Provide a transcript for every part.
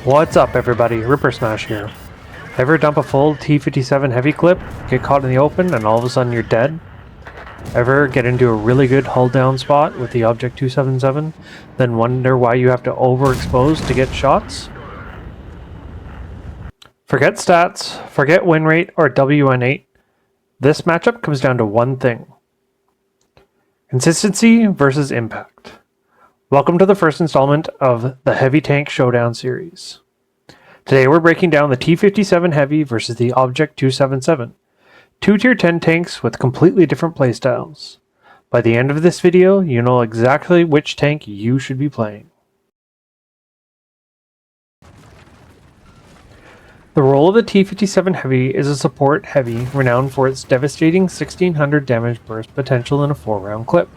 What's up everybody, Ripper Smash here. Ever dump a full T57 Heavy clip, get caught in the open, and all of a sudden you're dead? Ever get into a really good hull down spot with the Object 277, then wonder why you have to overexpose to get shots? Forget stats, forget win rate or WN8. This matchup comes down to one thing. Consistency versus impact. Welcome to the first installment of the Heavy Tank Showdown series. Today we're breaking down the T57 Heavy versus the Object 277, two tier 10 tanks with completely different playstyles. By the end of this video, you know exactly which tank you should be playing. The role of the T57 Heavy is a support heavy renowned for its devastating 1600 damage burst potential in a 4-round clip.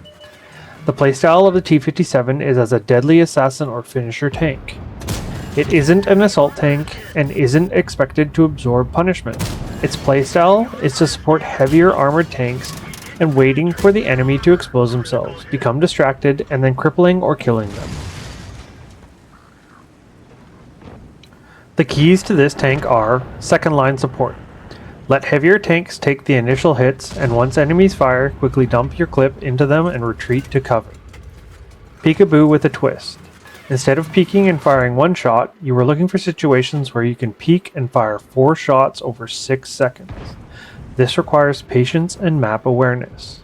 The playstyle of the T57 is as a deadly assassin or finisher tank. It isn't an assault tank and isn't expected to absorb punishment. Its playstyle is to support heavier armored tanks and waiting for the enemy to expose themselves, become distracted, and then crippling or killing them. The keys to this tank are second line support. Let heavier tanks take the initial hits, and once enemies fire, quickly dump your clip into them and retreat to cover. Peekaboo with a twist. Instead of peeking and firing one shot, you are looking for situations where you can peek and fire 4 shots over 6 seconds. This requires patience and map awareness.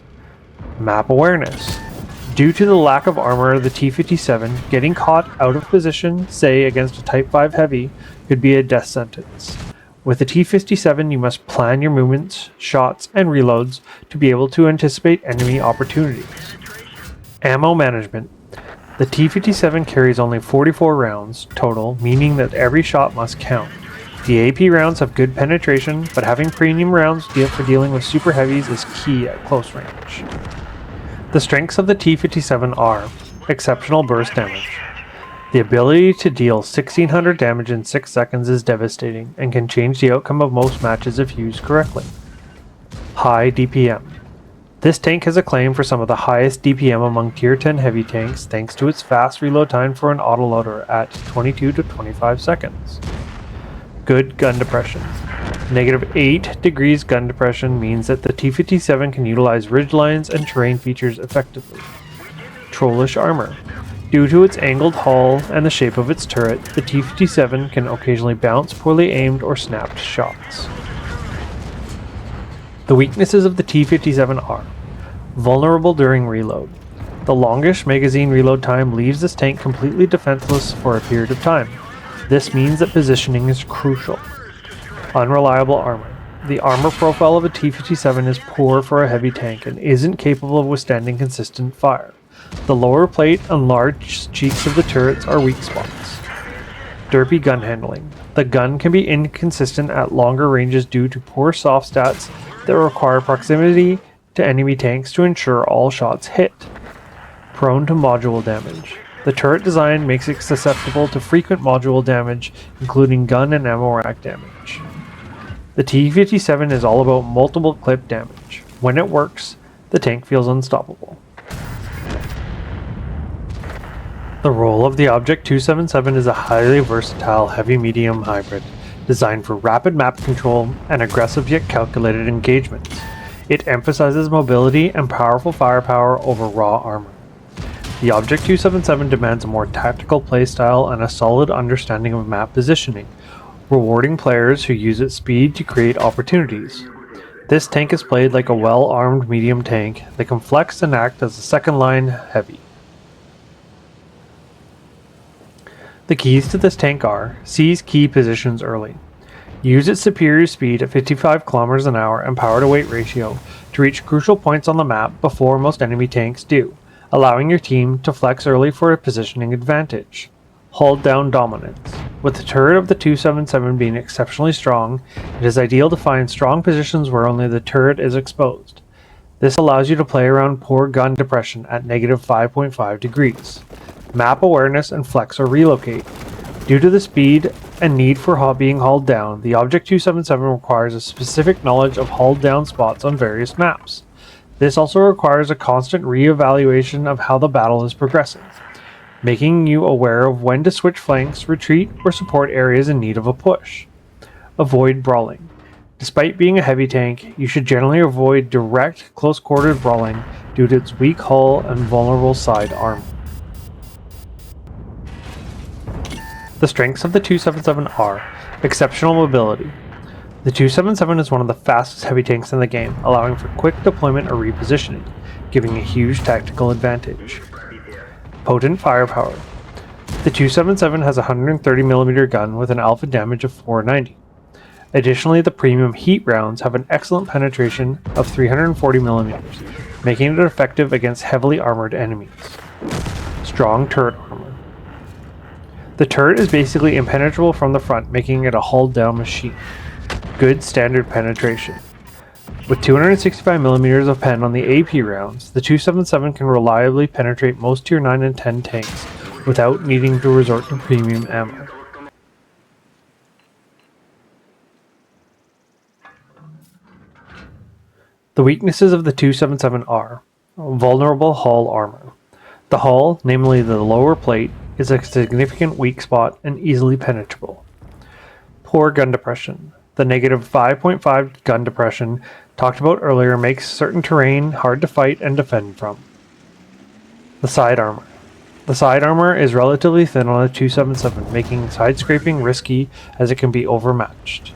Map awareness. Due to the lack of armor of the T57, getting caught out of position, say against a Type 5 Heavy, could be a death sentence. With the T57, you must plan your movements, shots, and reloads to be able to anticipate enemy opportunities. Ammo management. The T57 carries only 44 rounds total, meaning that every shot must count. The AP rounds have good penetration, but having premium rounds for dealing with super heavies is key at close range. The strengths of the T57 are exceptional burst damage. The ability to deal 1600 damage in 6 seconds is devastating and can change the outcome of most matches if used correctly. High DPM. This tank has a claim for some of the highest DPM among tier 10 heavy tanks thanks to its fast reload time for an autoloader at 22 to 25 seconds. Good gun depression. -8 degrees gun depression means that the T57 can utilize ridgelines and terrain features effectively. Trollish armor. Due to its angled hull and the shape of its turret, the T57 can occasionally bounce poorly aimed or snapped shots. The weaknesses of the T57 are vulnerable during reload. The longish magazine reload time leaves this tank completely defenseless for a period of time. This means that positioning is crucial. Unreliable armor. The armor profile of a T57 is poor for a heavy tank and isn't capable of withstanding consistent fire. The lower plate and large cheeks of the turrets are weak spots. Derpy gun handling. The gun can be inconsistent at longer ranges due to poor soft stats that require proximity to enemy tanks to ensure all shots hit. Prone to module damage. The turret design makes it susceptible to frequent module damage, including gun and ammo rack damage. The T57 is all about multiple clip damage. When it works, the tank feels unstoppable. The role of the Object 277 is a highly versatile heavy-medium hybrid, designed for rapid map control and aggressive yet calculated engagements. It emphasizes mobility and powerful firepower over raw armor. The Object 277 demands a more tactical playstyle and a solid understanding of map positioning, rewarding players who use its speed to create opportunities. This tank is played like a well-armed medium tank that can flex and act as a second-line heavy. The keys to this tank are: seize key positions early. Use its superior speed at 55 km an hour and power to weight ratio to reach crucial points on the map before most enemy tanks do, allowing your team to flex early for a positioning advantage. Hull down dominance. With the turret of the 277 being exceptionally strong, it is ideal to find strong positions where only the turret is exposed. This allows you to play around poor gun depression at -5.5 degrees. Map awareness and flex or relocate. Due to the speed and need for being hauled down, the Object 277 requires a specific knowledge of hauled down spots on various maps. This also requires a constant re-evaluation of how the battle is progressing. making you aware of when to switch flanks, retreat, or support areas in need of a push. Avoid brawling. Despite being a heavy tank, you should generally avoid direct, close-quarters brawling due to its weak hull and vulnerable side armor. The strengths of the 277 are exceptional mobility. The 277 is one of the fastest heavy tanks in the game, allowing for quick deployment or repositioning, giving a huge tactical advantage. Potent firepower. The 277 has a 130mm gun with an alpha damage of 490. Additionally, the premium heat rounds have an excellent penetration of 340mm, making it effective against heavily armored enemies. Strong turret armor. The turret is basically impenetrable from the front, making it a hull-down machine. Good standard penetration. With 265mm of pen on the AP rounds, the 277 can reliably penetrate most Tier 9 and 10 tanks without needing to resort to premium ammo. The weaknesses of the 277 are vulnerable hull armor. The hull, namely the lower plate, is a significant weak spot and easily penetrable. Poor gun depression. The negative 5.5 gun depression talked about earlier makes certain terrain hard to fight and defend from. The side armor. The side armor is relatively thin on a 277, making side scraping risky as it can be overmatched.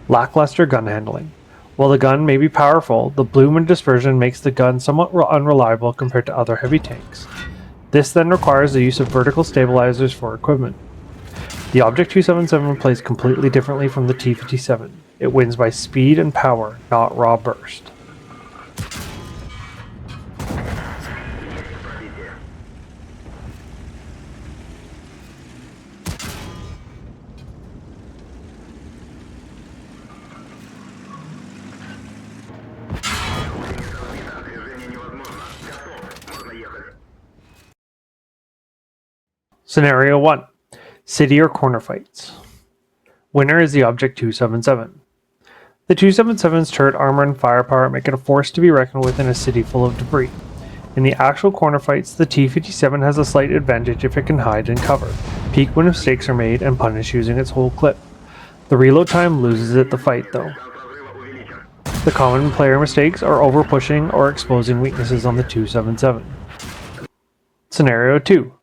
Lackluster gun handling. While the gun may be powerful, the bloom and dispersion makes the gun somewhat unreliable compared to other heavy tanks. This then requires the use of vertical stabilizers for equipment. The Object 277 plays completely differently from the T57. It wins by speed and power, not raw burst. Scenario 1. City or corner fights. Winner is the Object 277. The 277's turret armor and firepower make it a force to be reckoned with in a city full of debris. In the actual corner fights, the T57 has a slight advantage if it can hide and cover, peek when mistakes are made, and punish using its whole clip. The reload time loses it the fight though. The common player mistakes are over-pushing or exposing weaknesses on the 277. Scenario 2.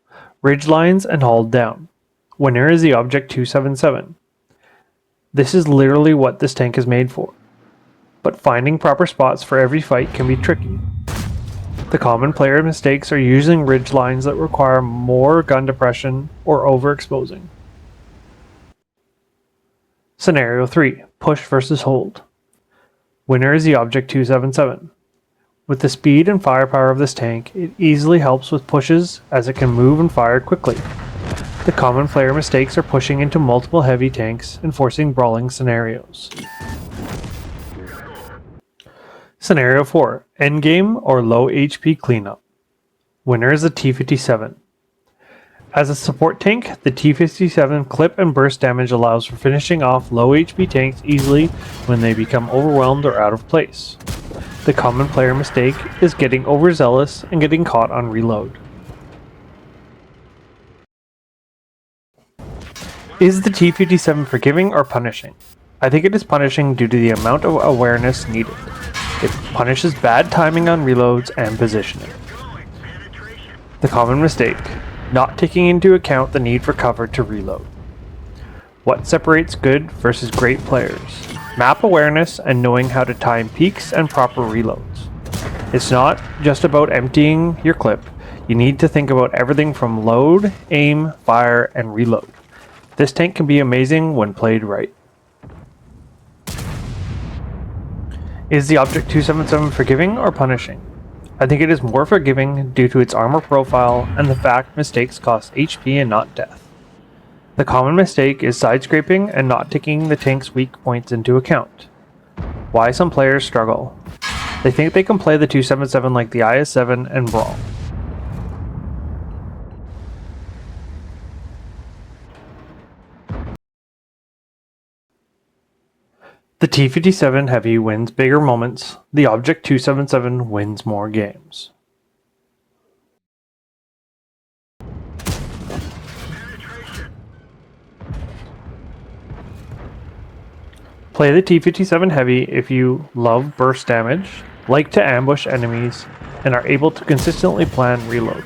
Ridgelines and hauled down. Winner is the Object 277. This is literally what this tank is made for, but finding proper spots for every fight can be tricky. The common player mistakes are using ridge lines that require more gun depression or overexposing. Scenario 3. Push versus hold. Winner is the Object 277. With the speed and firepower of this tank, it easily helps with pushes as it can move and fire quickly. The common player mistakes are pushing into multiple heavy tanks and forcing brawling scenarios. Scenario 4. Endgame or low HP cleanup. Winner is the T57. As a support tank, the T57 clip and burst damage allows for finishing off low HP tanks easily when they become overwhelmed or out of place. The common player mistake is getting overzealous and getting caught on reload. Is the T57 forgiving or punishing? I think it is punishing due to the amount of awareness needed. It punishes bad timing on reloads and positioning. The common mistake, not taking into account the need for cover to reload. What separates good versus great players? Map awareness and knowing how to time peaks and proper reloads. It's not just about emptying your clip. You need to think about everything from load, aim, fire, and reload. This tank can be amazing when played right. Is the Object 277 forgiving or punishing? I think it is more forgiving due to its armor profile and the fact mistakes cost HP and not death. The common mistake is side scraping and not taking the tank's weak points into account. Why some players struggle. They think they can play the 277 like the IS-7 and brawl. The T57 Heavy wins bigger moments, the Object 277 wins more games. Play the T57 Heavy if you love burst damage, like to ambush enemies, and are able to consistently plan reloads.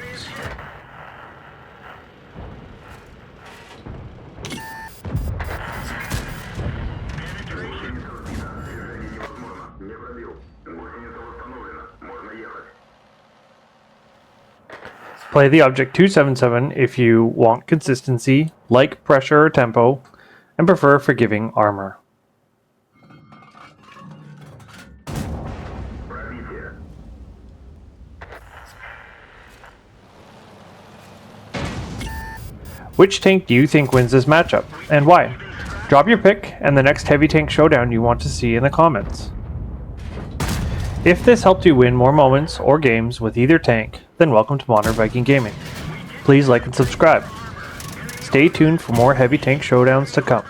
Play the Object 277 if you want consistency, like pressure or tempo, and prefer forgiving armor. Which tank do you think wins this matchup, and why? Drop your pick and the next Heavy Tank Showdown you want to see in the comments. If this helped you win more moments or games with either tank, then welcome to Modern Viking Gaming. Please like and subscribe. Stay tuned for more Heavy Tank Showdowns to come.